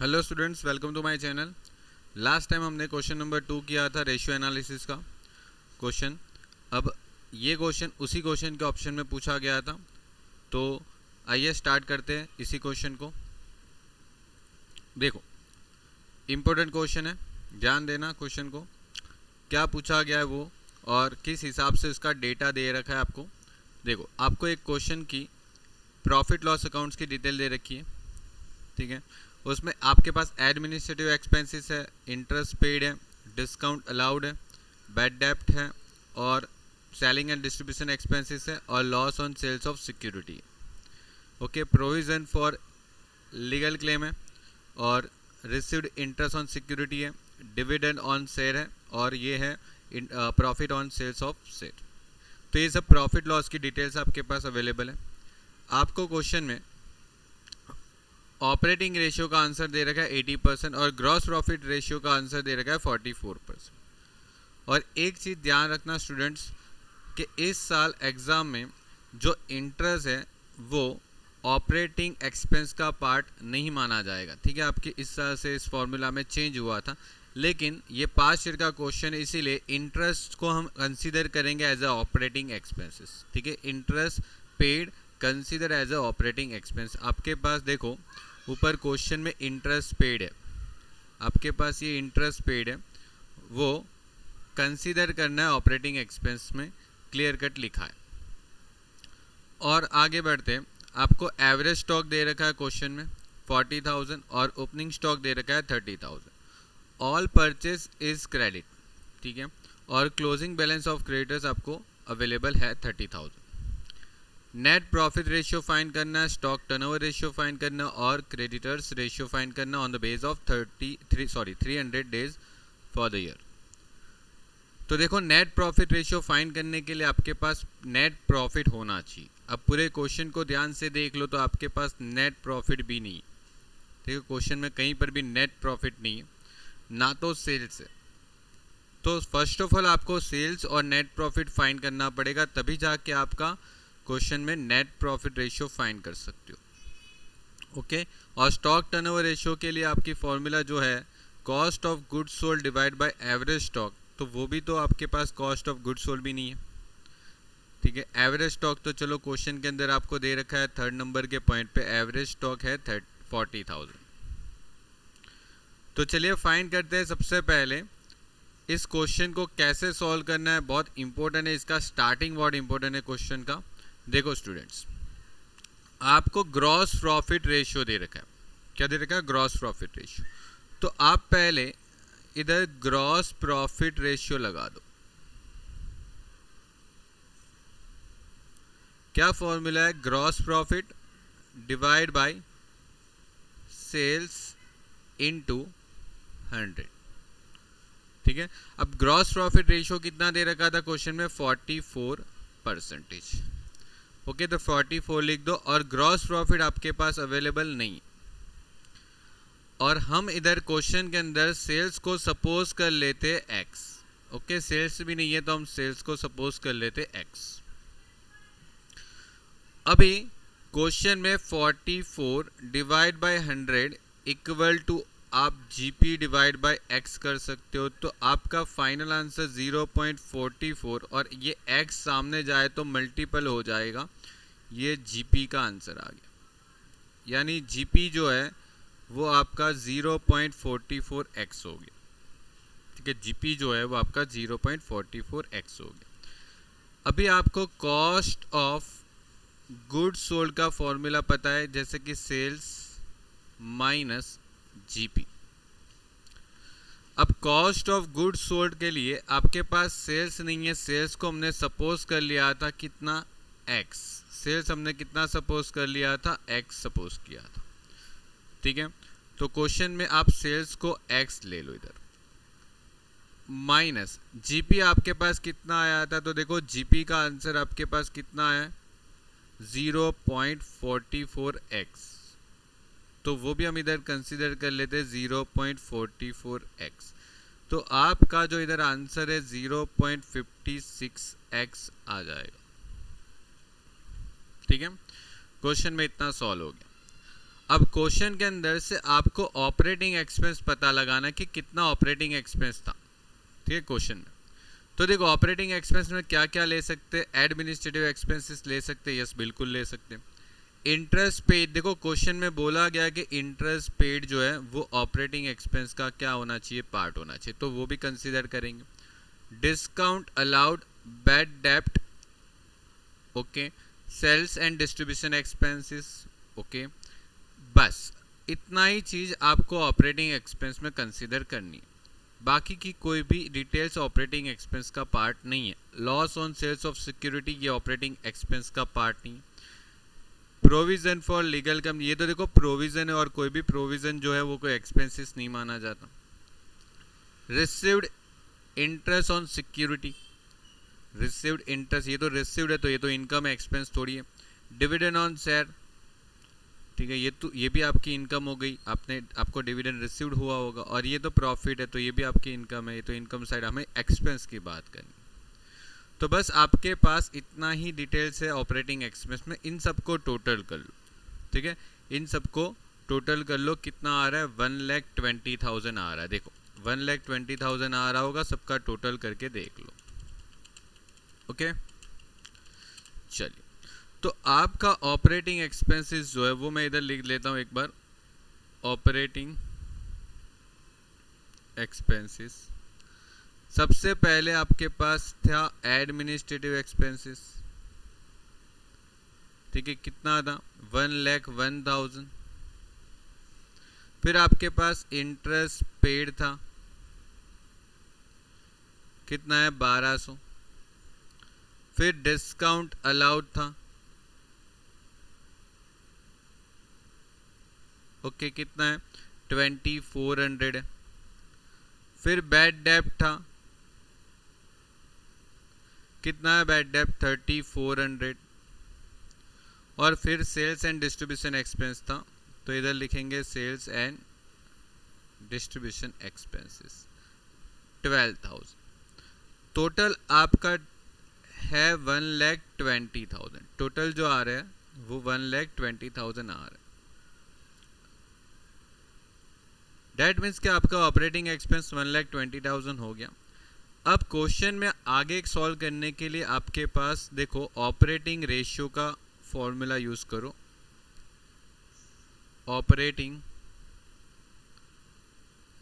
Hello students, welcome to my channel. Last time हमने question number 2 किया था ratio analysis का क्वेश्चन। अब ये क्वेश्चन उसी क्वेश्चन के ऑप्शन में पूछा गया था, तो आइए स्टार्ट करते हैं इसी क्वेश्चन को। देखो, इम्पोर्टेंट क्वेश्चन है, ध्यान देना क्वेश्चन को क्या पूछा गया है वो और किस हिसाब से उसका डेटा दे रखा है आपको। देखो, आपको एक क्वेश्चन की प्रॉफिट लॉस अकाउंट्स की डिटेल दे रखी है, ठीक है। उसमें आपके पास एडमिनिस्ट्रेटिव एक्सपेंसेस है, इंटरेस्ट पेड है, डिस्काउंट अलाउड है, बैड डेप्ट है और सेलिंग एंड डिस्ट्रीब्यूशन एक्सपेंसेस है और loss on sales of security है। Okay, provision for legal claim है और रिसीव्ड इंटरेस्ट ऑन सिक्योरिटी है, डिविडेंड ऑन शेयर है और ये है profit on sales of share. तो ये सब प्रॉफिट लॉस की डिटेल्स आपके पास अवेलेबल है। आपको क्वेश्चन में ऑपरेटिंग रेशियो का आंसर दे रखा है 80% और ग्रॉस प्रॉफिट रेशियो का आंसर दे रखा है 44%। और एक चीज़ ध्यान रखना स्टूडेंट्स कि इस साल एग्ज़ाम में जो इंटरेस्ट है वो ऑपरेटिंग एक्सपेंस का पार्ट नहीं माना जाएगा, ठीक है। आपके इस साल से इस फॉर्मूला में चेंज हुआ था, लेकिन ये पास्ट ईयर का क्वेश्चन है, इसीलिए इंटरेस्ट को हम कंसीडर करेंगे एज अ ऑपरेटिंग एक्सपेंसेस, ठीक है। Interest paid consider as a operating expense. आपके पास देखो ऊपर क्वेश्चन में इंटरेस्ट पेड है, आपके पास ये इंटरेस्ट पेड है, वो कंसीडर करना है ऑपरेटिंग एक्सपेंस में, क्लियर कट लिखा है। और आगे बढ़ते हैं, आपको एवरेज स्टॉक दे रखा है क्वेश्चन में 40,000 और ओपनिंग स्टॉक दे रखा है 30,000। ऑल परचेज इज क्रेडिट, ठीक है। और क्लोजिंग बैलेंस ऑफ क्रेडिटर्स आपको अवेलेबल है 30,000। नेट प्रॉफिट रेशियो फाइंड करना है, स्टॉक टर्नओवर रेशियो फाइंड करना और क्रेडिटर्स रेशियो फाइंड करना on the base of 300 days for the year. तो देखो, नेट प्रॉफिट रेशियो फाइंड करने के लिए आपके पास नेट प्रॉफिट होना चाहिए। अब पूरे क्वेश्चन को ध्यान से देख लो तो आपके पास नेट प्रॉफिट भी नहीं है, ठीक है। क्वेश्चन में कहीं पर भी नेट प्रॉफिट नहीं है, ना तो सेल्स है। तो फर्स्ट ऑफ ऑल आपको सेल्स और नेट प्रॉफिट फाइंड करना पड़ेगा, तभी जाके आपका क्वेश्चन में नेट प्रॉफिट रेशियो फाइंड कर सकते हो, ओके। और स्टॉक टर्नओवर रेशियो के लिए आपकी फॉर्मूला जो है cost of goods sold divide by average stock, तो वो भी तो आपके पास कॉस्ट ऑफ गुड्स सोल्ड भी नहीं है, ठीक है। एवरेज स्टॉक तो चलो क्वेश्चन के अंदर आपको दे रखा है, थर्ड नंबर के पॉइंट पे एवरेज स्टॉक है 40,000। तो चलिए फाइंड करते हैं। सबसे पहले इस क्वेश्चन को कैसे सॉल्व करना है बहुत इंपॉर्टेंट है, इसका स्टार्टिंग बहुत इंपॉर्टेंट है क्वेश्चन का। देखो स्टूडेंट्स, आपको ग्रॉस प्रॉफिट रेशियो दे रखा है, क्या दे रखा है? Gross profit ratio. तो आप पहले इधर ग्रॉस प्रॉफिट रेशियो लगा दो। क्या फॉर्मूला है? Gross profit divide by sales into 100, ठीक है। अब ग्रॉस प्रॉफिट रेशियो कितना दे रखा था क्वेश्चन में? 44%। ओके, तो 44 लिख दो और ग्रॉस प्रॉफिट आपके पास अवेलेबल नहीं। और हम इधर क्वेश्चन के अंदर सेल्स को सपोज कर लेते x, ओके। सेल्स भी नहीं है तो हम सेल्स को सपोज कर लेते x। अभी क्वेश्चन में 44 डिवाइड बाय 100 इक्वल टू आप जीपी डिवाइड बाय x कर सकते हो, तो आपका फाइनल आंसर 0.44 और ये x सामने जाए तो मल्टीपल हो जाएगा, ये जीपी का आंसर आ गया। यानी जीपी जो है वो आपका 0.44x हो गया, ठीक है। जीपी जो है वो आपका 0.44x हो गया। अभी आपको कॉस्ट ऑफ गुड्स सोल्ड का फॉर्मूला पता है, जैसे कि सेल्स माइनस जीपी। अब कॉस्ट ऑफ गुड्स सोल्ड के लिए आपके पास सेल्स नहीं है, सेल्स को हमने सपोज कर लिया था कितना? x। सेल्स हमने कितना सपोज कर लिया था? x सपोज किया था, ठीक है। तो क्वेश्चन में आप सेल्स को x ले लो इधर, माइनस जीपी आपके पास कितना आया था? तो देखो जीपी का आंसर आपके पास कितना आया? 0.44x, तो वो भी हम इधर कंसीडर कर लेते हैं 0.44x। तो आपका जो इधर आंसर है 0.56x आ जाएगा, ठीक है। क्वेश्चन में इतना सॉल्व हो गया। अब क्वेश्चन के अंदर से आपको ऑपरेटिंग एक्सपेंस पता लगाना कि कितना ऑपरेटिंग एक्सपेंस था, ठीक है, क्वेश्चन में। तो देखो ऑपरेटिंग एक्सपेंस में क्या क्या ले सकते हैं, एडमिनिस्ट्रेटिव एक्सपेंसेस ले सकते हैं, यस बिल्कुल ले सकते हैं। इंटरेस्ट पेड, देखो क्वेश्चन में बोला गया कि इंटरेस्ट पेड जो है वो ऑपरेटिंग एक्सपेंस का क्या होना चाहिए, पार्ट होना चाहिए, तो वो भी कंसीडर करेंगे। डिस्काउंट अलाउड, बैड डेप्ट, okay, sales and distribution expenses, okay, बस इतना ही चीज आपको ऑपरेटिंग एक्सपेंस में कंसीडर करनी है। बाकी की कोई भी डिटेल्स ऑपरेटिंग एक्सपेंस का पार्ट नहीं है। Loss on sales of security ये ऑपरेटिंग एक्सपेंस का पार्ट नहीं है। प्रोविजन फॉर लीगल कम, ये तो देखो प्रोविजन है और कोई भी प्रोविजन जो है वो कोई एक्सपेंसेस नहीं माना जाता। Received interest on security, received interest, ये तो रिसीव्ड है तो ये तो इनकम एक्सपेंस थोड़ी है। डिविडेंड ऑन शेयर, ठीक है, ये भी आपकी इनकम हो गई, आपको डिविडेंड रिसीव्ड हुआ होगा, और ये तो प्रॉफिट है तो ये भी आपकी इनकम है, ये तो इनकम साइड, हमें एक्सपेंस की बात करनी। तो बस आपके पास इतना ही डिटेल्स है ऑपरेटिंग एक्सपेंस में, इन सबको टोटल कर लो, ठीक है, इन सबको टोटल कर लो, कितना आ रहा है, 1,20,000 आ रहा है। देखो 1,20,000 आ रहा होगा, सबका टोटल करके देख लो, ओके। चलिए, तो आपका ऑपरेटिंग एक्सपेंसेस जो है वो मैं इधर लिख लेता हूं एक बार। ऑपरेटिंग एक्सपेंसेस, सबसे पहले आपके पास था एडमिनिस्ट्रेटिव एक्सपेंसेस, ठीक है, कितना था, 1,01,000। फिर आपके पास इंटरेस्ट पेड था, कितना है, 1,200। फिर डिस्काउंट अलाउड था, ओके, कितना है, 2,400 है। फिर बैड डेप्ट था, कितना है बैड डेप्ट, 3,400। और फिर सेल्स एंड डिस्ट्रीब्यूशन एक्सपेंस था, तो इधर लिखेंगे sales and distribution expenses, 12,000। Total आपका है 1,20,000, टोटल जो आ रहा है वो 1,20,000 आ रहा है। डेट मीन्स कि आपका ऑपरेटिंग एक्सपेंस 1,20,000 हो गया। अब क्वेश्चन में आगे सॉल्व करने के लिए आपके पास देखो ऑपरेटिंग रेशियो का फॉर्मूला यूज करो। Operating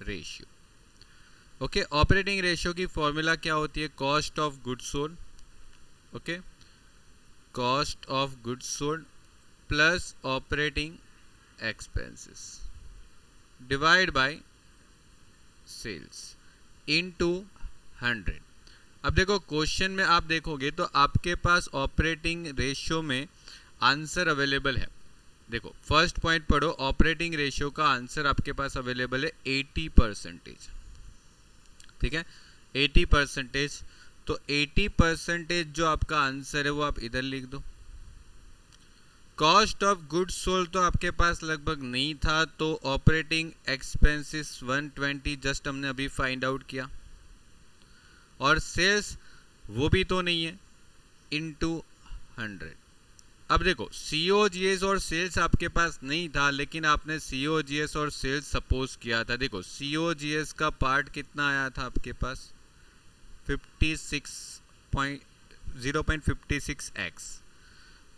ratio, okay, operating ratio की फॉर्मूला क्या होती है, cost of goods sold, okay, cost of goods sold plus operating expenses divide by sales into 100। अब देखो क्वेश्चन में आप देखोगे तो आपके पास ऑपरेटिंग रेशियो में आंसर अवेलेबल है। देखो फर्स्ट पॉइंट पढ़ो, ऑपरेटिंग रेशियो का आंसर आपके पास अवेलेबल है 80%, ठीक है, 80%। तो 80% जो आपका आंसर है वो आप इधर लिख दो। कॉस्ट ऑफ गुड्स सोल्ड तो आपके पास लगभग नहीं था, तो ऑपरेटिंग एक्सपेंसेस 120 जस्ट हमने अभी फाइंड आउट किया, और सेल्स वो भी तो नहीं है, इनटू 100। अब देखो COGS और सेल्स आपके पास नहीं था, लेकिन आपने COGS और सेल्स सपोज किया था। देखो COGS का पार्ट कितना आया था आपके पास, 0.56x,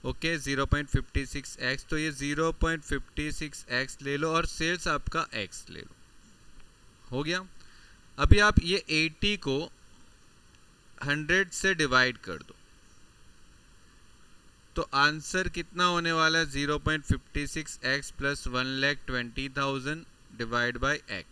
ओके, 0.56x, तो ये 0.56x ले लो और सेल्स आपका x ले लो, हो गया। अभी आप ये 80 को 100 से डिवाइड कर दो, तो आंसर कितना होने वाला है, 0.56x plus 1,20,000 divide bye x,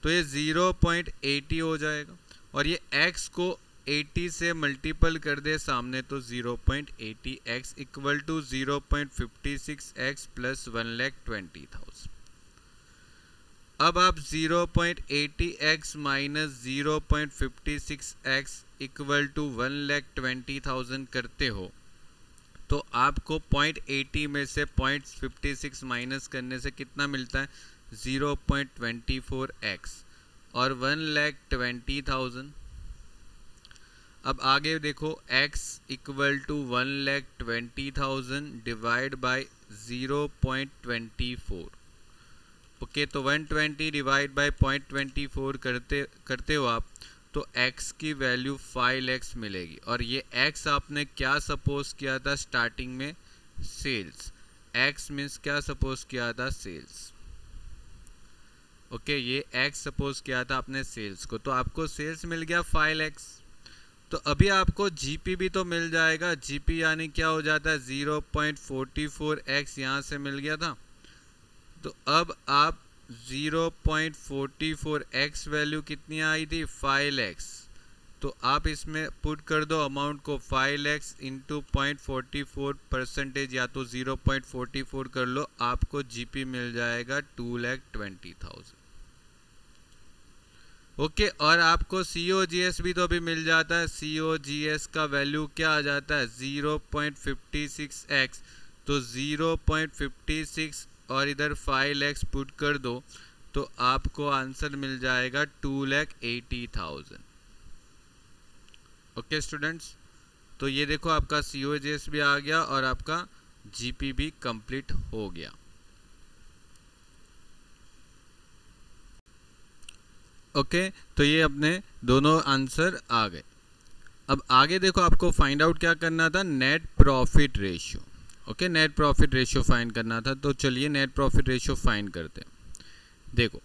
तो ये 0.80 हो जाएगा। और ये x को 80 से मल्टीपल कर दे सामने, तो 0.80x equal to 0.56x plus 1,20,000। अब आप 0.80x minus 0.56x equal to 1,20,000 करते हो, तो आपको 0.80 में से 0.56 माइनस करने से कितना मिलता है, 0.24x और 1,20,000। अब आगे देखो x equal to 1,20,000 divide by 0.24। Okay, तो 120 डिवाइड बाय 0.24 करते हो आप, तो x की वैल्यू 5 lakhs मिलेगी। और ये x आपने क्या सपोज किया था स्टार्टिंग में? सेल्स। x मीन्स क्या सपोज किया था? सेल्स। ओके, ये x सपोज किया था आपने सेल्स को, तो आपको सेल्स मिल गया 5 lakhs। तो अभी आपको जीपी भी तो मिल जाएगा। जीपी यानी क्या हो जाता है? 0.44x यहाँ से मिल गया था। तो अब आप 0.44x वैल्यू कितनी आई थी? 5 lakhs। तो आप इसमें पुट कर दो अमाउंट को 5 lakhs इंटू 0.44% या तो 0.44 कर लो, आपको जीपी मिल जाएगा 2,20,000। ओके, और आपको COGS भी तो अभी मिल जाता है। COGS का वैल्यू क्या आ जाता है? 0.56x। तो 0.56 और इधर 5 lakhs पुट कर दो, तो आपको आंसर मिल जाएगा 2,80,000। ओके स्टूडेंट्स, तो ये देखो आपका COGS भी आ गया और आपका GP भी कंप्लीट हो गया। ओके, तो ये अपने दोनों आंसर आ गए। अब आगे देखो, आपको फाइंड आउट क्या करना था? Net profit ratio. Okay, net profit ratio find करना था। तो चलिए नेट प्रॉफिट रेशियो फाइंड करते हैं। देखो,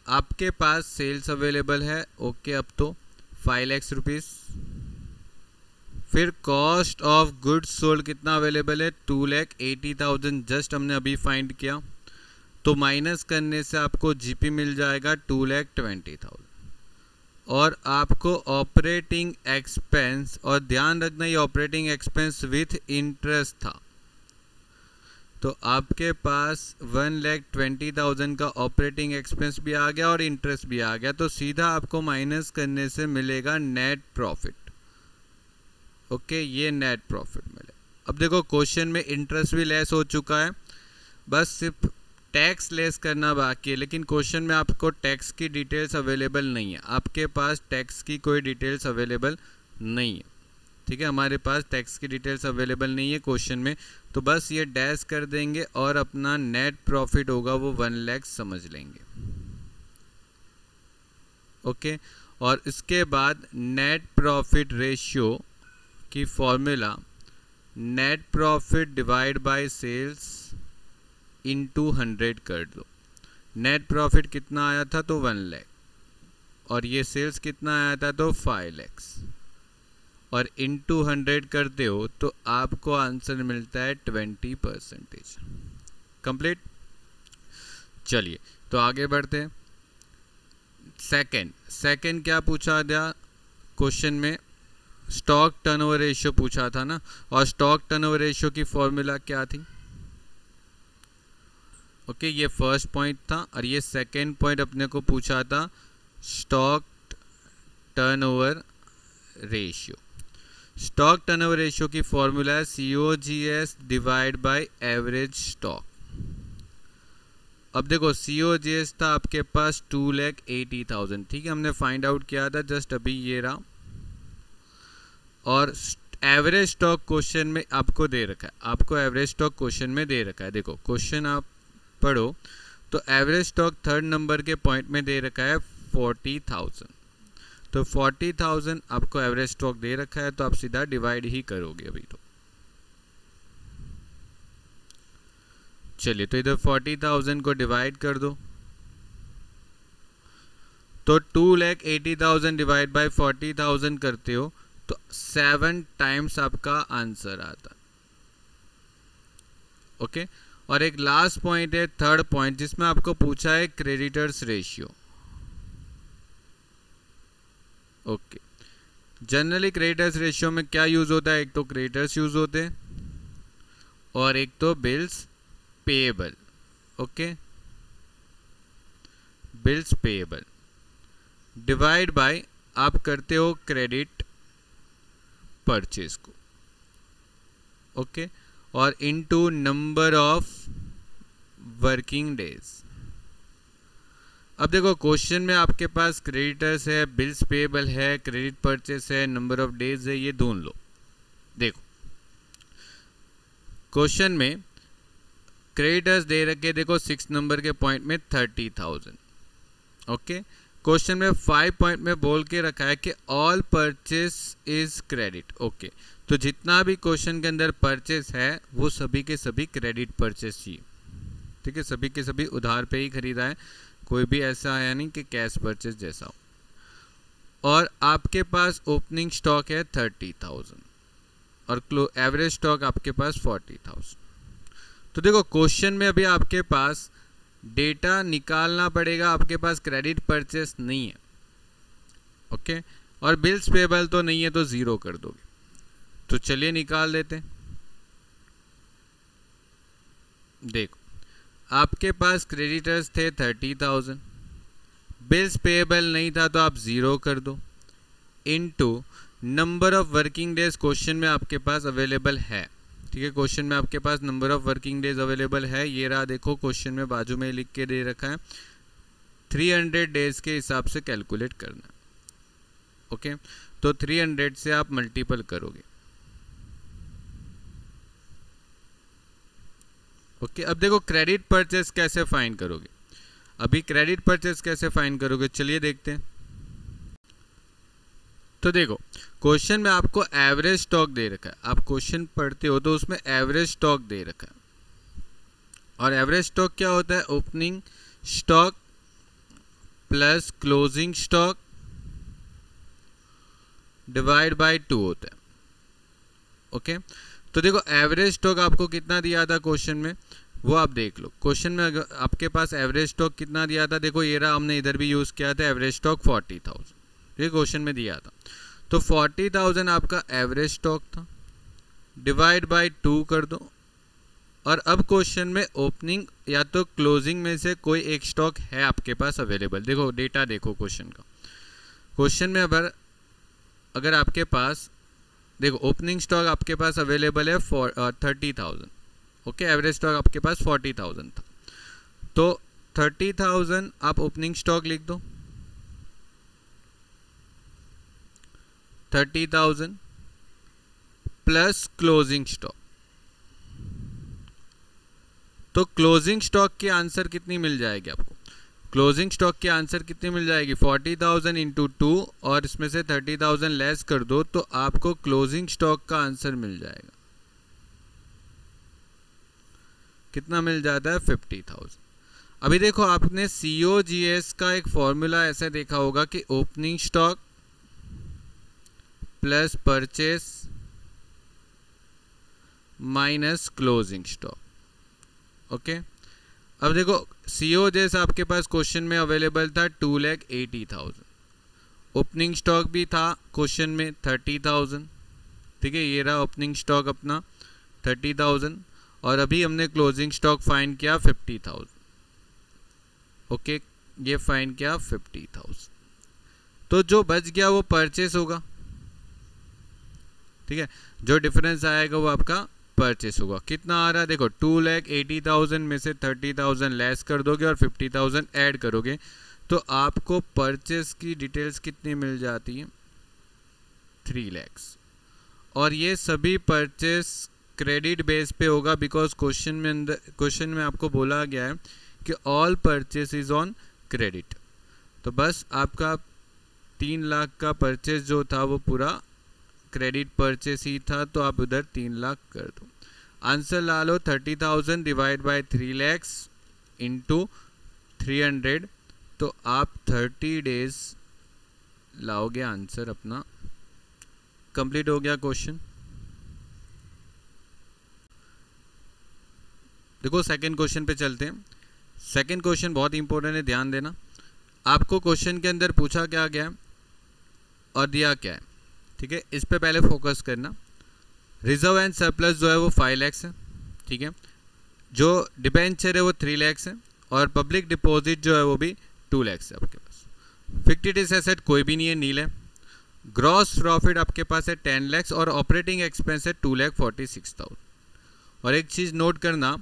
आपके पास सेल्स अवेलेबल है। ओके, अब तो 5 lakhs रुपीज़। फिर कॉस्ट ऑफ गुड्स सोल्ड कितना अवेलेबल है? 2,80,000 जस्ट हमने अभी फाइंड किया। तो माइनस करने से आपको जीपी मिल जाएगा 2,20,000। और आपको ऑपरेटिंग एक्सपेंस, और ध्यान रखना ये ऑपरेटिंग एक्सपेंस विथ इंटरेस्ट था, तो आपके पास 1,20,000 का ऑपरेटिंग एक्सपेंस भी आ गया और इंटरेस्ट भी आ गया। तो सीधा आपको माइनस करने से मिलेगा नेट प्रॉफिट। ओके, ये नेट प्रॉफिट मिले। अब देखो क्वेश्चन में इंटरेस्ट भी लेस हो चुका है, बस सिर्फ टैक्स लेस करना बाकी है। लेकिन क्वेश्चन में आपको टैक्स की डिटेल्स अवेलेबल नहीं है। आपके पास टैक्स की कोई डिटेल्स अवेलेबल नहीं है। ठीक है, हमारे पास टैक्स की डिटेल्स अवेलेबल नहीं है क्वेश्चन में, तो बस ये डैश कर देंगे और अपना नेट प्रॉफिट होगा वो 1 लाख समझ लेंगे। ओके, और इसके बाद नेट प्रॉफिट रेशियो की formula net profit divide by sales into 100 कर दो। नेट प्रॉफिट कितना आया था? तो 1 लाख, और ये सेल्स कितना आया था? तो 5 lakhs, और इंटू 100 करते हो तो आपको आंसर मिलता है 20%। कंप्लीट। चलिए तो आगे बढ़ते हैं। सेकंड क्या पूछा था क्वेश्चन में? स्टॉक टर्नओवर रेशियो पूछा था ना, और स्टॉक टर्नओवर रेशियो की फॉर्मूला क्या थी? ओके, ये फर्स्ट पॉइंट था, और ये सेकंड पॉइंट अपने को पूछा था stock turnover ratio. Stock turnover ratio की फॉर्मूला है COGS divide by average stock. अब देखो COGS था आपके पास 2,80,000। ठीक है, हमने फाइंड आउट किया था जस्ट अभी, ये रहा। और एवरेज स्टॉक क्वेश्चन में आपको दे रखा है, आपको एवरेज स्टॉक क्वेश्चन में दे रखा है। देखो क्वेश्चन आप पढ़ो तो एवरेज स्टॉक 3rd नंबर के पॉइंट में दे रखा है 40,000। तो 40,000 आपको एवरेज स्टॉक दे रखा है, तो आप सीधा डिवाइड ही करोगे अभी। तो चलिए, तो इधर 40,000 को डिवाइड कर दो, तो 2,80,000 डिवाइड बाय 40,000 करते हो तो 7 टाइम्स आपका आंसर आता। ओके, और एक लास्ट पॉइंट है 3rd पॉइंट, जिसमें आपको पूछा है creditors ratio. Okay, generally creditors ratio में क्या यूज होता है? एक तो क्रेडिटर्स यूज होते हैं और एक तो bills payable. Okay, bills payable divide by आप करते हो क्रेडिट परचेज को। ओके, और into number of working days. अब देखो क्वेश्चन में आपके पास क्रेडिटर्स है, बिल्स पेएबल है, क्रेडिट परचेस है, नंबर ऑफ डेज है, ये ढूंढ लो। देखो क्वेश्चन में क्रेडिटर्स दे रखे, देखो 6 नंबर के पॉइंट में 30,000। ओके, क्वेश्चन में 5 पॉइंट में बोल के रखा है कि all purchase is credit. Okay, तो जितना भी क्वेश्चन के अंदर परचेस है वो सभी के सभी क्रेडिट परचेस चाहिए। ठीक है, सभी के सभी उधार पे ही खरीदा है, कोई भी ऐसा आया नहीं कि कैश परचेस जैसा हो। और आपके पास ओपनिंग स्टॉक है 30,000 और एवरेज स्टॉक आपके पास 40,000। तो देखो क्वेश्चन में अभी आपके पास डेटा निकालना पड़ेगा, आपके पास क्रेडिट परचेस नहीं है। ओके, और बिल्स पेएबल तो नहीं है तो जीरो कर दोगे। तो चलिए निकाल देते हैं। देखो आपके पास क्रेडिटर्स थे 30,000, बिल्स पेएबल नहीं था तो आप जीरो कर दो, into number of working days question में आपके पास अवेलेबल है। ठीक है, क्वेश्चन में आपके पास number of working days available है, ये रहा। देखो क्वेश्चन में बाजू में लिख के दे रखा है 300 डेज के हिसाब से कैलकुलेट करना। ओके, तो 300 से आप मल्टीपल करोगे। ओके, अब देखो क्रेडिट परचेस कैसे फाइंड करोगे। अभी क्रेडिट परचेस कैसे फाइंड करोगे, चलिए देखते हैं। तो देखो क्वेश्चन में आपको एवरेज स्टॉक दे रखा है, आप क्वेश्चन पढ़ते हो तो उसमें एवरेज स्टॉक दे रखा है। और एवरेज स्टॉक क्या होता है, opening stock plus closing stock divide by 2 होता है। ओके, तो देखो एवरेज स्टॉक आपको कितना दिया था क्वेश्चन में, वो आप देख लो। क्वेश्चन में अगर आपके पास एवरेज स्टॉक कितना दिया था, देखो ये रहा, हमने इधर भी यूज किया था एवरेज स्टॉक 40,000, ये क्वेश्चन में दिया था। तो 40,000 आपका एवरेज स्टॉक था, डिवाइड बाय 2 कर दो। और अब क्वेश्चन में ओपनिंग या तो क्लोजिंग में से कोई एक स्टॉक है आपके पास अवेलेबल। देखो डेटा देखो क्वेश्चन का। क्वेश्चन में अगर आपके पास देखो ओपनिंग स्टॉक आपके पास अवेलेबल है 30,000। ओके, एवरेज स्टॉक आपके पास 40,000 था, तो 30,000 आप ओपनिंग स्टॉक लिख दो, 30,000 प्लस क्लोजिंग स्टॉक। तो क्लोजिंग स्टॉक की आंसर कितनी मिल जाएगी आपको, क्लोजिंग स्टॉक की आंसर कितनी मिल जाएगी 40,000 इंटू 2 और इसमें से 30,000 लेस कर दो तो आपको क्लोजिंग स्टॉक का आंसर मिल जाएगा। कितना मिल जाता है 50,000। अभी देखो आपने COGS का एक फॉर्मूला ऐसे देखा होगा कि opening stock plus purchase minus closing stock. Okay, अब देखो COGS आपके पास क्वेश्चन में अवेलेबल था 2,80,000, ओपनिंग स्टॉक भी था क्वेश्चन में 30,000। ठीक है, ये रहा ओपनिंग स्टॉक अपना 30,000 और अभी हमने क्लोजिंग स्टॉक फाइंड किया 50,000। ओके, ये फाइंड किया 50,000, तो जो बच गया वो परचेस होगा। ठीक है, जो डिफरेंस आएगा वो आपका परचेस होगा। कितना आ रहा है देखो 2,80,000 में से 30,000 लेस कर दोगे और 50,000 ऐड करोगे तो आपको परचेस की डिटेल्स कितनी मिल जाती है 3 लाख। और ये सभी परचेस क्रेडिट बेस पे होगा बिकॉज क्वेश्चन में आपको बोला गया है कि all purchase is on credit. तो बस आपका 3 लाख का परचेस जो था वो पूरा क्रेडिट परचेस ही था, तो आप उधर 3 लाख कर दो। आंसर ला लो 30,000 डिवाइड बाय 3 लाख इंटू 300, तो आप 30 डेज लाओगे आंसर अपना। कंप्लीट हो गया क्वेश्चन। देखो सेकंड क्वेश्चन पे चलते हैं। सेकंड क्वेश्चन बहुत इंपॉर्टेंट है, ध्यान देना। आपको क्वेश्चन के अंदर पूछा क्या गया है और दिया क्या है, ठीक है, इस पे पहले फोकस करना। रिजर्व एंड सरप्लस जो है वो 5 लाख है, ठीक है, जो डिबेंचर है वो 3 लाख है और पब्लिक डिपॉजिट जो है वो भी 2 लाख है आपके पास। फिक्टिटिस एसेट कोई भी नहीं है, नील है। ग्रॉस प्रॉफिट आपके पास है 10 लाख और ऑपरेटिंग एक्सपेंस है 2,46,000। और एक चीज़ नोट करना,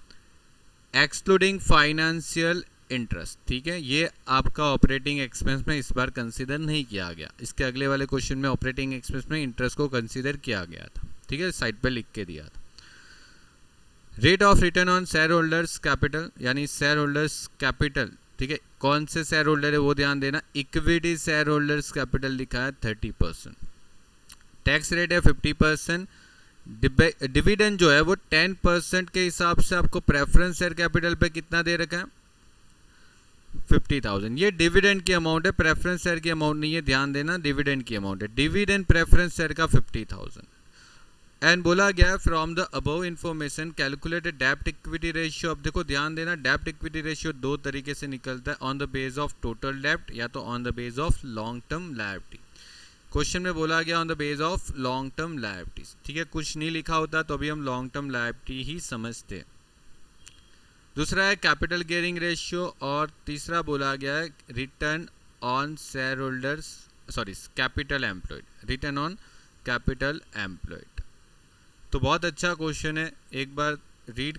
एक्सक्लूडिंग फाइनेंशियल इंटरेस्ट, ठीक है। ये आपका ऑपरेटिंग एक्सपेंस में इस बार कंसीडर नहीं किया गया, इसके अगले वाले क्वेश्चन में ऑपरेटिंग एक्सपेंस में इंटरेस्ट को कंसीडर किया गया था, ठीक है, साइड पे लिख के दिया था। Rate of return on share holders capital, यानी शेयर होल्डर्स कैपिटल, ठीक है, कौन से शेयर होल्डर है वो ध्यान देना, इक्विटी शेयर होल्डर्स कैपिटल लिखा है 30%, टैक्स रेट है 50%, डिविडेंड जो है वो 10% के हिसाब से आपको प्रेफरेंस शेयर कैपिटल पे कितना दे रखा है 50,000। ये डिविडेंड की अमाउंट है, प्रेफरेंस शेयर की अमाउंट नहीं है, ध्यान देना, डिविडेंड की अमाउंट है, डिविडेंड प्रेफरेंस शेयर का 50,000। एंड बोला गया from the above information calculate डेब्ट इक्विटी रेशियो। अब देखो ध्यान देना, डेब्ट इक्विटी रेशियो दो तरीके से निकलता है, on the base of total डेब्ट या तो on the base of long term liability. Question में बोला गया on the base of long term liabilities, ठीक है, कुछ नहीं लिखा होता तो अभी हम लॉन्ग टर्म लायबिलिटी ही समझते हैं। दूसरा है कैपिटल गियरिंग रेशियो, और तीसरा बोला गया है return on share holders, sorry capital employed, return on capital employed. तो बहुत अच्छा क्वेश्चन है, एक बार रीड,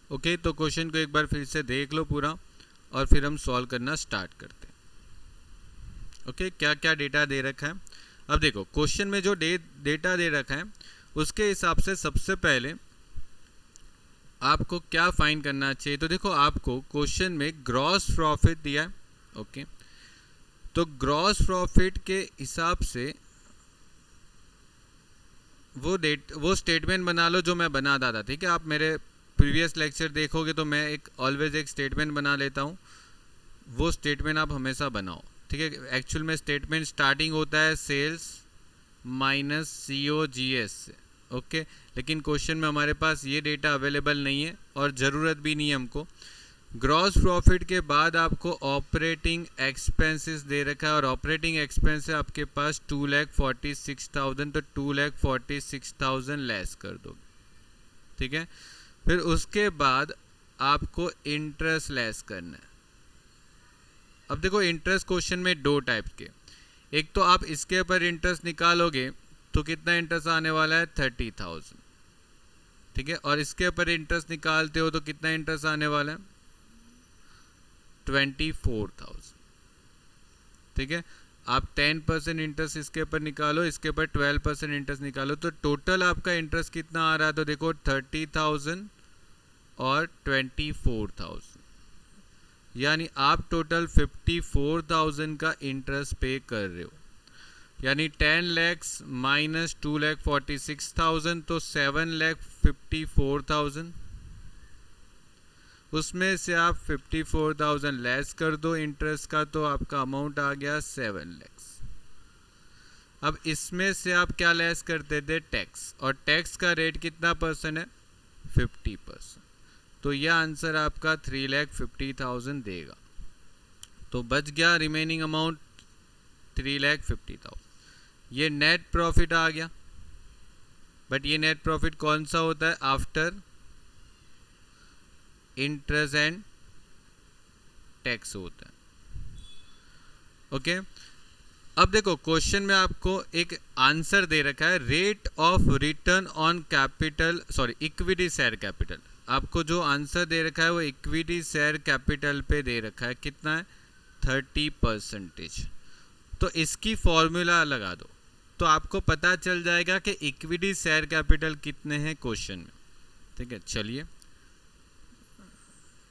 ओके। तो क्वेश्चन को एक बार फिर से देख लो पूरा और फिर हम सॉल्व करना स्टार्ट करते हैं, ओके। क्या क्या डेटा दे रखा है, अब देखो क्वेश्चन में जो डेटा दे रखा है उसके हिसाब से सबसे पहले आपको क्या फाइंड करना चाहिए। तो देखो आपको क्वेश्चन में ग्रॉस प्रॉफिट दिया है, ओके, तो ग्रॉस प्रॉफिट के हिसाब से वो स्टेटमेंट बना लो जो मैं बनाता था, ठीक है। आप मेरे प्रीवियस लेक्चर देखोगे तो मैं ऑलवेज एक स्टेटमेंट बना लेता हूँ, वो स्टेटमेंट आप हमेशा बनाओ, ठीक है। एक्चुअल में स्टेटमेंट स्टार्टिंग होता है सेल्स माइनस COGS से, ओके, लेकिन क्वेश्चन में हमारे पास ये डेटा अवेलेबल नहीं है और ज़रूरत भी नहीं है हमको। ग्रॉस प्रॉफिट के बाद आपको ऑपरेटिंग एक्सपेंसेस दे रखा है और ऑपरेटिंग एक्सपेंस है आपके पास 2,46,000, तो 2,46,000 लेस कर दो, ठीक है। फिर उसके बाद आपको इंटरेस्ट लेस करना है। अब देखो इंटरेस्ट क्वेश्चन में दो टाइप के, एक तो आप इसके ऊपर इंटरेस्ट निकालोगे तो कितना इंटरेस्ट आने वाला है 30,000, ठीक है, और इसके ऊपर इंटरेस्ट निकालते हो तो कितना इंटरेस्ट आने वाला है 24,000, ठीक है। आप 10% इंटरेस्ट इसके ऊपर निकालो, इसके ऊपर 12% इंटरेस्ट निकालो, तो टोटल आपका इंटरेस्ट कितना आ रहा है, तो देखो 30,000 और 24,000, यानी आप टोटल 54,000 का इंटरेस्ट पे कर रहे हो, यानी 10 lakhs माइनस 2,46,000 तो 7,54,000, उसमें से आप 54,000 लेस कर दो इंटरेस्ट का तो आपका अमाउंट आ गया 7 lakhs। अब इसमें से आप क्या लेस करते थे टैक्स, और टैक्स का रेट कितना परसेंट है 50%, तो यह आंसर आपका 3,50,000 देगा। तो बच गया रिमेनिंग अमाउंट 3,50,000। ये नेट प्रॉफिट आ गया, बट ये नेट प्रॉफिट कौन सा होता है आफ्टर इंटरेस्ट एंड टैक्स होता है, ओके। अब देखो क्वेश्चन में आपको एक आंसर दे रखा है rate of return on capital, sorry equity share capital. आपको जो आंसर दे रखा है वो इक्विटी शेयर कैपिटल पे दे रखा है, कितना है 30%। तो इसकी फॉर्मूला लगा दो तो आपको पता चल जाएगा कि इक्विटी शेयर कैपिटल कितने हैं क्वेश्चन में, ठीक है। चलिए,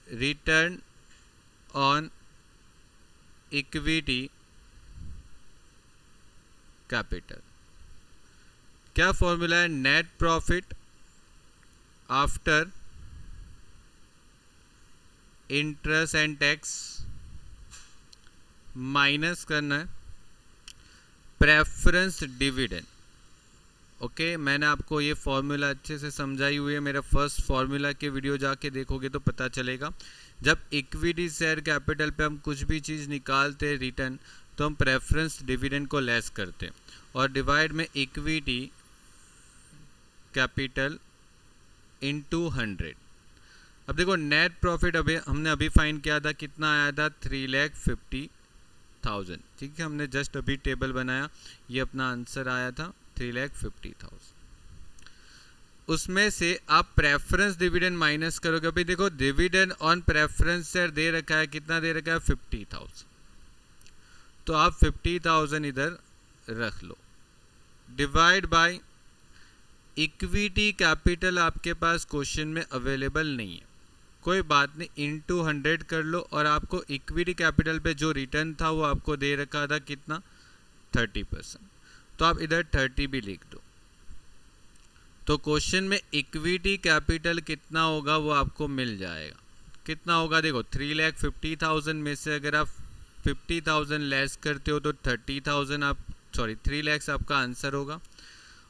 रिटर्न ऑन इक्विटी कैपिटल, क्या फॉर्मूला है, net profit after interest and tax minus करना है प्रेफरेंस डिविडेंड, ओके। मैंने आपको ये फॉर्मूला अच्छे से समझाई हुई है, मेरा फर्स्ट फॉर्मूला के वीडियो जाके देखोगे तो पता चलेगा। जब इक्विटी शेयर कैपिटल पे हम कुछ भी चीज़ निकालते हैं रिटर्न, तो हम प्रेफरेंस डिविडेंड को लेस करते हैं और डिवाइड में इक्विटी कैपिटल इनटू 100। अब देखो नेट प्रॉफिट हमने अभी फाइंड किया था, कितना आया था 3,50,000, ठीक है। हमने जस्ट अभी टेबल बनाया, ये अपना आंसर आया था 3,50,000। उसमें से आप प्रेफरेंस डिविडेंड माइनस करोगे। अभी देखो डिविडेंड ऑन प्रेफरेंस शेयर दे रखा है, कितना दे रखा है 50,000, तो आप 50,000 इधर रख लो, डिवाइड बाय इक्विटी कैपिटल आपके पास क्वेश्चन में अवेलेबल नहीं है, कोई बात नहीं, इनटू 100 कर लो और आपको इक्विटी कैपिटल पे जो रिटर्न था वो आपको दे रखा था कितना 30%, तो आप इधर 30 भी लिख दो। तो क्वेश्चन में इक्विटी कैपिटल कितना होगा वो आपको मिल जाएगा। कितना होगा देखो 3,50,000 में से अगर आप 50,000 लेस करते हो तो 30,000 आप 3 लाख आपका आंसर होगा,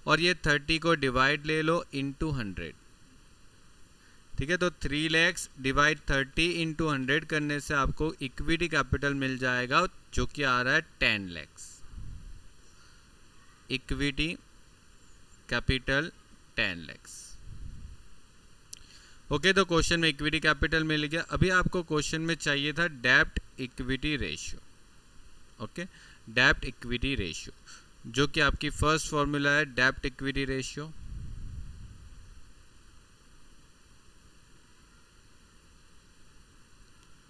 और ये 30 को डिवाइड ले लो इंटू 100, ठीक है। तो 3 लाख डिवाइड 30 इंटू 100 करने से आपको इक्विटी कैपिटल मिल जाएगा जो कि आ रहा है 10 lakh. Equity capital 10 lakh. Okay, तो क्वेश्चन में इक्विटी कैपिटल मिल गया। अभी आपको क्वेश्चन में चाहिए था डेब्ट इक्विटी रेशियो। ओके, डेब्ट इक्विटी रेशियो जो कि आपकी फर्स्ट फॉर्मूला है डेब्ट इक्विटी रेशियो।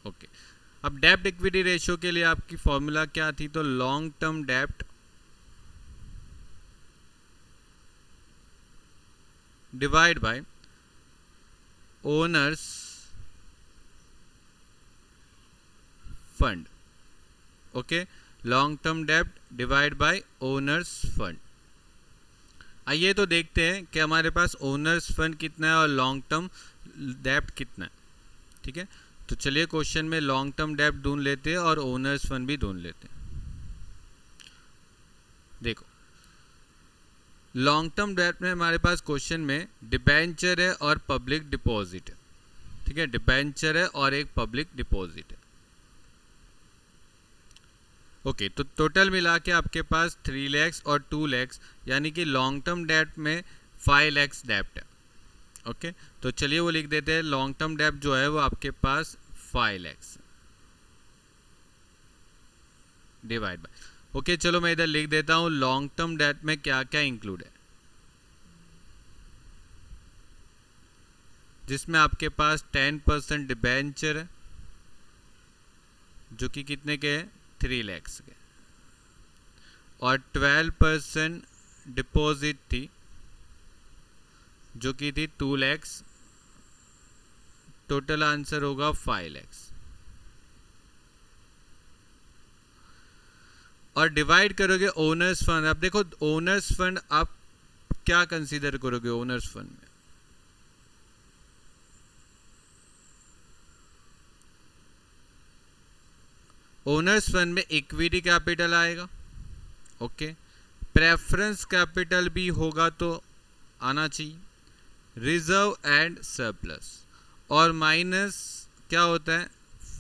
ओके, अब डेब्ट इक्विटी रेशियो के लिए आपकी फॉर्मूला क्या थी, तो लॉन्ग टर्म डेब्ट divide by owner's fund. Okay, long term डेब्ट डिवाइड बाय ओनर्स फंड। आइए तो देखते हैं कि हमारे पास ओनर्स फंड कितना है और लॉन्ग टर्म डेब्ट कितना है। ठीक है, तो चलिए क्वेश्चन में लॉन्ग टर्म डेब्ट ढूंढ लेते हैं और ओनर्स फंड भी ढूंढ लेते हैं। देखो लॉन्ग टर्म डेब्ट में हमारे पास क्वेश्चन में डिबेंचर है और पब्लिक डिपॉजिट है। ठीक है, डिबेंचर है और एक पब्लिक डिपॉजिट है। ओके, तो टोटल मिला के आपके पास 3 लाख और 2 लाख, यानी कि लॉन्ग टर्म डेब्ट में 5 लाख डेब्ट है। ओके, तो चलिए वो लिख देते हैं, लॉन्ग टर्म डेब्ट जो है वो आपके पास 5 लाख डिवाइड बाय। ओके, चलो मैं इधर लिख देता हूं लॉन्ग टर्म डेब्ट में क्या क्या इंक्लूड है, जिसमें आपके पास 10% डिबेंचर है जो कि कितने के हैं 3 लाख के, और 12% डिपॉजिट थी जो कि थी 2 लाख। टोटल आंसर होगा 5 लाख। और डिवाइड करोगे ओनर्स फंड। अब देखो ओनर्स फंड आप क्या कंसीडर करोगे ओनर्स फंड में, ओनर्स फंड में इक्विटी कैपिटल आएगा। ओके, प्रेफरेंस कैपिटल भी होगा तो आना चाहिए, रिजर्व एंड सरप्लस, और माइनस क्या होता है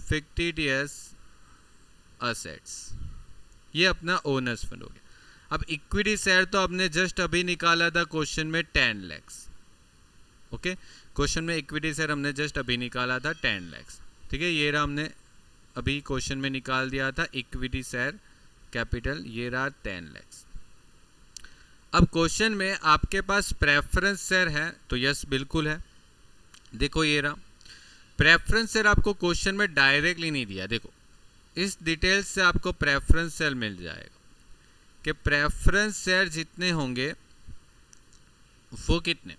फिक्टिटियस असेट्स। ये अपना ओनर्स फंड हो गया। अब इक्विटी शेयर तो आपने जस्ट अभी निकाला था क्वेश्चन में 10 लाख। ओके, क्वेश्चन में इक्विटी शेयर हमने जस्ट अभी निकाला था 10 लाख। ठीक है, ये रहा हमने अभी क्वेश्चन में निकाल दिया था इक्विटी शेयर कैपिटल, ये रहा 10 लाख। अब क्वेश्चन में आपके पास प्रेफरेंस शेयर है तो यस बिल्कुल है। देखो ये रहा प्रेफरेंस शेयर, आपको क्वेश्चन में डायरेक्टली नहीं दिया। देखो इस डिटेल्स से आपको प्रेफरेंस शेयर मिल जाएगा कि प्रेफरेंस शेयर जितने होंगे वो कितने,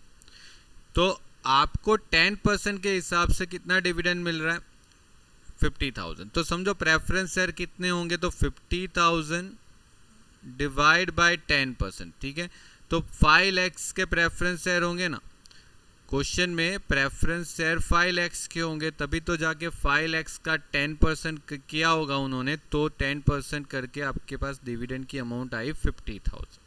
तो आपको 10% के हिसाब से कितना डिविडेंड मिल रहा है 50,000। तो समझो प्रेफरेंस शेयर कितने होंगे, तो 50,000 डिवाइड बाय 10%। ठीक है, तो 5 लाख के प्रेफरेंस शेयर होंगे ना, क्वेश्चन में प्रेफरेंस शेयर 5 लाख के होंगे, तभी तो जाके 5 लाख का 10% किया होगा उन्होंने, तो 10% करके आपके पास डिविडेंड की अमाउंट आई 50,000।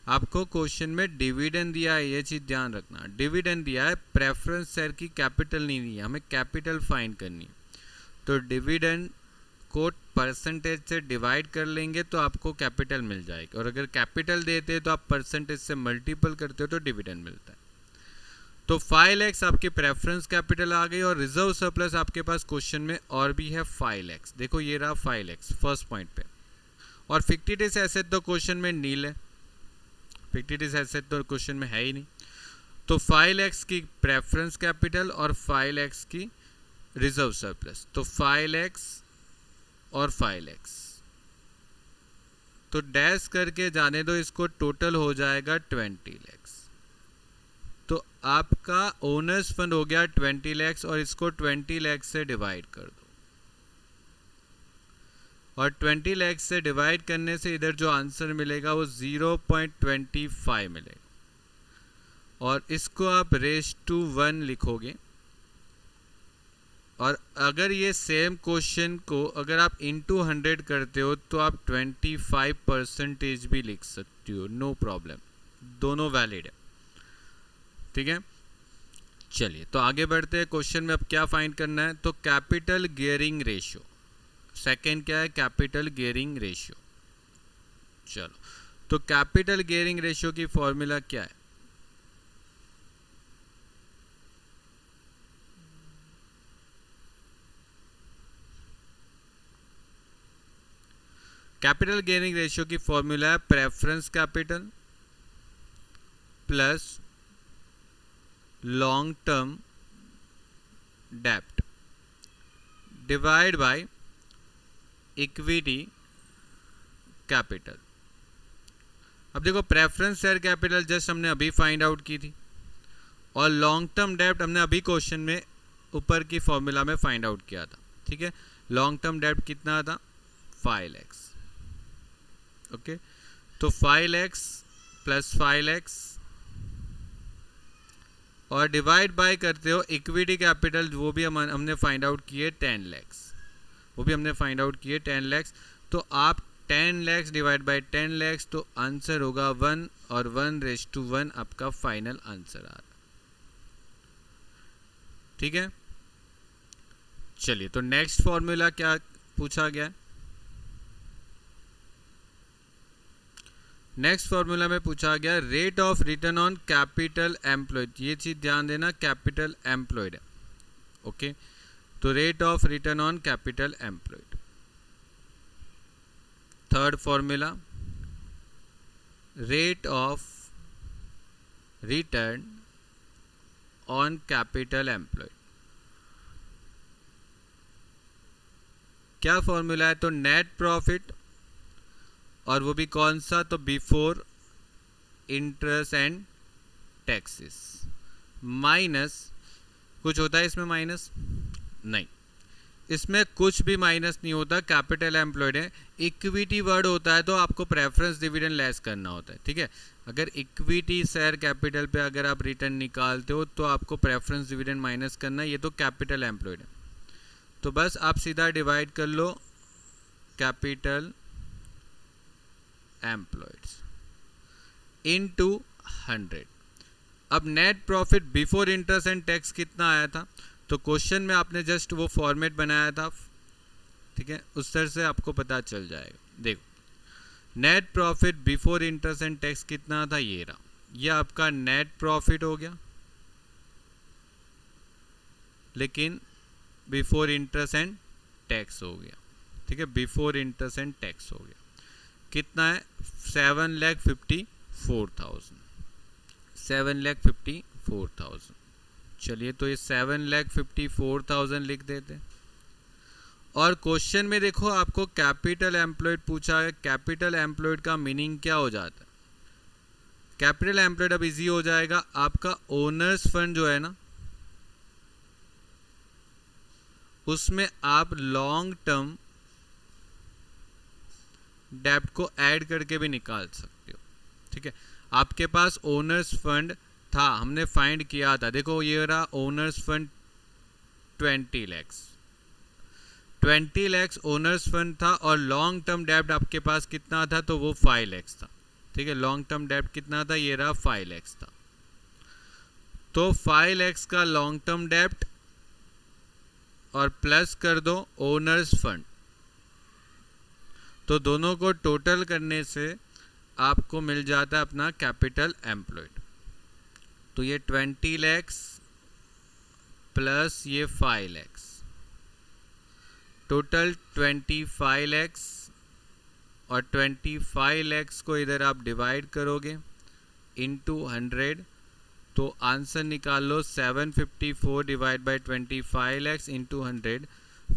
आपको क्वेश्चन में डिविडेंड दिया है, ये चीज़ ध्यान रखना, डिविडेंड दिया है, प्रेफरेंस शेयर की कैपिटल नहीं दिया, हमें कैपिटल फाइंड करनी है। तो डिविडेंड को परसेंटेज से डिवाइड कर लेंगे तो आपको कैपिटल मिल जाएगी, और अगर कैपिटल देते हैं तो आप परसेंटेज से मल्टीपल करते हो तो डिविडेंड मिलता है। तो 5 लाख आपकी प्रेफरेंस कैपिटल आ गई, और रिजर्व सरप्लस आपके पास क्वेश्चन में और भी है 5 लाख। देखो ये रहा 5 लाख फर्स्ट पॉइंट पे, और फिक्टिटिस एसेट तो क्वेश्चन में नील है, फिक्टिटिस एसेट तो क्वेश्चन में है ही नहीं। तो 5 lakhs की प्रेफरेंस कैपिटल और 5 lakhs की रिजर्व सरप्लस, तो 5 lakhs और 5 lakhs, तो डैश करके जाने दो इसको, टोटल हो जाएगा 20 lakhs। तो आपका ओनर्स फंड हो गया 20 lakhs और इसको 20 lakhs से डिवाइड कर दो, और 20 lakhs से डिवाइड करने से इधर जो आंसर मिलेगा वो 0.25 मिलेगा, और इसको आप रेस टू 1 लिखोगे। और अगर ये सेम क्वेश्चन को अगर आप इंटू 100 करते हो तो आप 25% भी लिख सकते हो, नो प्रॉब्लम, दोनों वैलिड है, ठीक है। चलिए तो आगे बढ़ते हैं। क्वेश्चन में अब क्या फाइंड करना है, तो कैपिटल गियरिंग रेशियो, सेकंड क्या है, कैपिटल गियरिंग रेशियो। चलो तो कैपिटल गियरिंग रेशियो की फॉर्मूला क्या है, कैपिटल गियरिंग रेशियो की फॉर्मूला है preference capital plus long term डेब्ट डिवाइड बाय इक्विटी कैपिटल। अब देखो प्रेफरेंस शेयर कैपिटल जस्ट हमने अभी फाइंड आउट की थी, और लॉन्ग टर्म डेब्ट हमने अभी क्वेश्चन में ऊपर की फॉर्मूला में फाइंड आउट किया था, ठीक है। लॉन्ग टर्म डेब्ट कितना था, 5 lakhs, ओके। तो 5 lakhs प्लस 5 lakhs और डिवाइड बाय करते हो इक्विटी कैपिटल, वो भी हमने फाइंड आउट किए 10 lakhs, वो भी हमने फाइंड आउट किए 10 lakhs। तो आप 10 lakhs डिवाइड बाय 10 lakhs, तो आंसर होगा 1, और 1:1 आपका फाइनल आंसर आ रहा, ठीक है। चलिए तो नेक्स्ट फॉर्मूला क्या पूछा गया, नेक्स्ट फॉर्मूला में पूछा गया rate of return on capital employed, ये चीज ध्यान देना, कैपिटल एम्प्लॉयड है, ओके। तो rate of return on capital employed. Third formula rate of return on capital employed, क्या फॉर्मूला है, तो नेट प्रॉफिट, और वो भी कौन सा, तो before interest and taxes, minus कुछ होता है इसमें माइनस नहीं, इसमें कुछ भी माइनस नहीं होता, कैपिटल एम्प्लॉयड है। इक्विटी वर्ड होता है तो आपको प्रेफरेंस डिविडेंड लेस करना होता है, ठीक है। अगर इक्विटी शेयर कैपिटल पे अगर आप रिटर्न निकालते हो तो आपको प्रेफरेंस डिविडेंड माइनस करना है, ये तो कैपिटल एम्प्लॉयड है। तो बस आप सीधा डिवाइड कर लो कैपिटल एम्प्लॉयड्स इनटू 100। अब net profit before interest and tax कितना आया था, तो क्वेश्चन में आपने जस्ट वो फॉर्मेट बनाया था, ठीक है, उस तरह से आपको पता चल जाएगा। देखो net profit before interest and tax कितना था, ये रहा, ये आपका नेट प्रॉफिट हो गया, लेकिन बिफोर इंटरेस्ट एंड टैक्स हो गया, ठीक है, बिफोर इंटरेस्ट एंड टैक्स हो गया, कितना है 7,54,000, 7,54,000। चलिए तो ये 7,54,000 लिख देते। और क्वेश्चन में देखो आपको कैपिटल एम्प्लॉयड पूछा है, कैपिटल एम्प्लॉयड का मीनिंग क्या हो जाता है, कैपिटल एम्प्लॉयड अब इजी हो जाएगा, आपका ओनर्स फंड जो है ना, उसमें आप लॉन्ग टर्म डेब्ट को ऐड करके भी निकाल सकते हो, ठीक है। आपके पास ओनर्स फंड था, हमने फाइंड किया था, देखो ये रहा owner's fund 20 lakhs, 20 lakhs owner's fund था, और लॉन्ग टर्म डेब्ट आपके पास कितना था, तो वो 5 lakhs था, ठीक है। लॉन्ग टर्म डेब्ट कितना था, ये रहा 5 lakhs था। तो 5 lakhs का लॉन्ग टर्म डेब्ट और प्लस कर दो ओनर्स फंड, तो दोनों को टोटल करने से आपको मिल जाता है अपना कैपिटल एम्प्लॉयड। तो ये 20 lakhs प्लस ये 5 lakhs, टोटल 25 lakhs, और 25 lakhs को इधर आप डिवाइड करोगे इनटू 100, तो आंसर निकाल लो 754 divide by 25 lakhs into 100,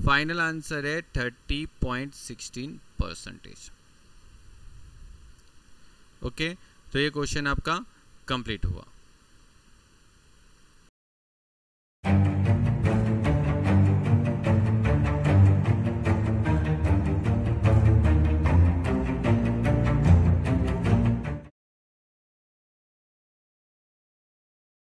final answer है 30.16%। ओके, तो ये क्वेश्चन आपका कंप्लीट हुआ।